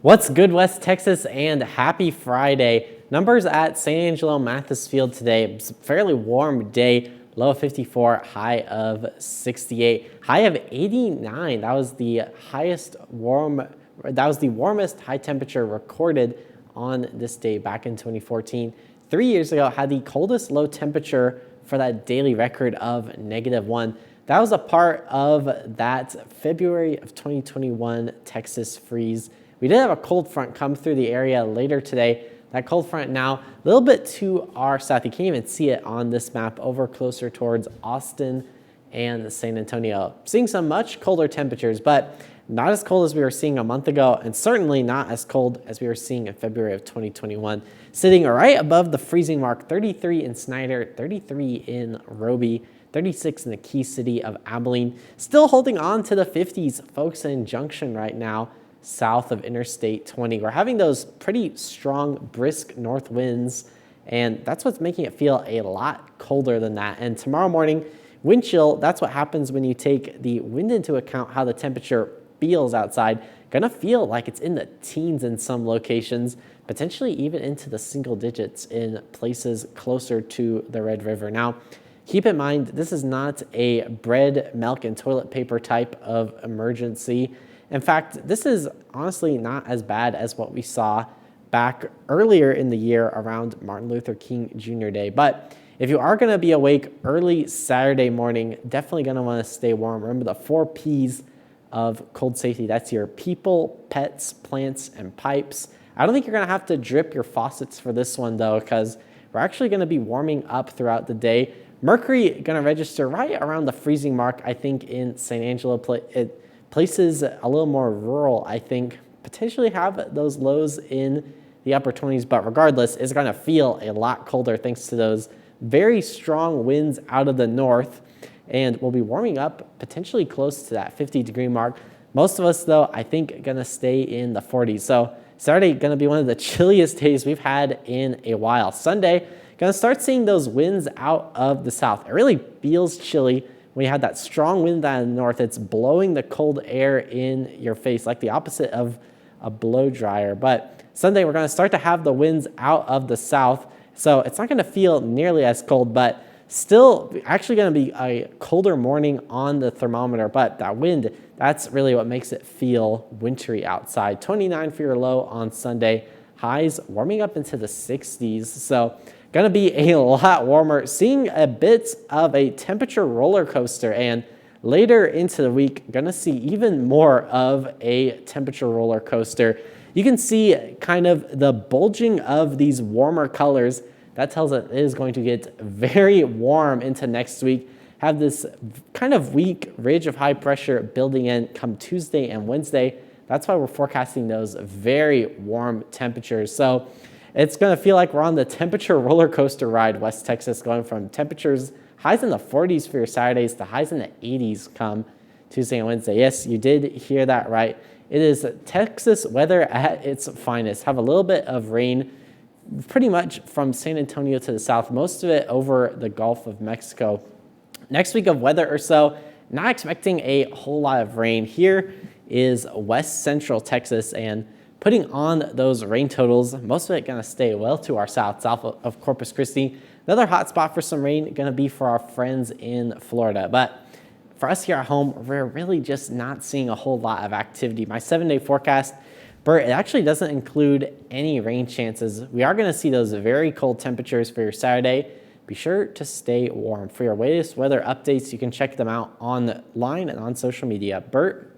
What's good, West Texas, and happy Friday. Numbers at San Angelo Mathis Field today. It's a fairly warm day, low of 54, high of 68, high of 89. That was the warmest high temperature recorded on this day back in 2014. 3 years ago, had the coldest low temperature for that daily record of -1. That was a part of that February of 2021 Texas freeze. We did have a cold front come through the area later today. That cold front now a little bit to our south. You can't even see it on this map, over closer towards Austin and San Antonio. Seeing some much colder temperatures, but not as cold as we were seeing a month ago, and certainly not as cold as we were seeing in February of 2021. Sitting right above the freezing mark, 33 in Snyder, 33 in Roby, 36 in the key city of Abilene. Still holding on to the 50s, folks in Junction right now, south of Interstate 20. We're having those pretty strong, brisk north winds, and that's what's making it feel a lot colder than that. And tomorrow morning, wind chill, that's what happens when you take the wind into account, how the temperature feels outside. Gonna feel like it's in the teens in some locations, potentially even into the single digits in places closer to the Red River. Now, keep in mind, this is not a bread, milk, and toilet paper type of emergency. In fact, this is honestly not as bad as what we saw back earlier in the year around Martin Luther King Jr. Day. But if you are going to be awake early Saturday morning, definitely going to want to stay warm. Remember the 4 P's of cold safety. That's your people, pets, plants, and pipes. I don't think you're going to have to drip your faucets for this one, though, because we're actually going to be warming up throughout the day. Mercury going to register right around the freezing mark, I think, in San Angelo. Places a little more rural, I think, potentially have those lows in the upper 20s, but regardless, it's going to feel a lot colder thanks to those very strong winds out of the north, and we'll be warming up potentially close to that 50-degree mark. Most of us, though, I think, going to stay in the 40s. So Saturday going to be one of the chilliest days we've had in a while. Sunday, going to start seeing those winds out of the south. It really feels chilly. When you had that strong wind out of the north, it's blowing the cold air in your face, like the opposite of a blow dryer. But Sunday, we're going to start to have the winds out of the south, so it's not going to feel nearly as cold, but still actually going to be a colder morning on the thermometer. But that wind, that's really what makes it feel wintry outside. 29 for your low on Sunday. Highs warming up into the 60s. So going to be a lot warmer, seeing a bit of a temperature roller coaster, and later into the week, going to see even more of a temperature roller coaster. You can see kind of the bulging of these warmer colors. That tells us it is going to get very warm into next week. Have this kind of weak ridge of high pressure building in come Tuesday and Wednesday. That's why we're forecasting those very warm temperatures. So it's going to feel like we're on the temperature roller coaster ride, West Texas, going from temperatures highs in the 40s for your Saturdays to highs in the 80s come Tuesday and Wednesday. Yes, you did hear that right. It is Texas weather at its finest. Have a little bit of rain pretty much from San Antonio to the south, most of it over the Gulf of Mexico. Next week of weather or so, not expecting a whole lot of rain. Here is West Central Texas, and putting on those rain totals, most of it going to stay well to our south of Corpus Christi. Another hot spot for some rain going to be for our friends in Florida. But for us here at home, we're really just not seeing a whole lot of activity. My 7-day forecast, Bert, it actually doesn't include any rain chances. We are going to see those very cold temperatures for your Saturday. Be sure to stay warm. For your latest weather updates, you can check them out online and on social media. Bert?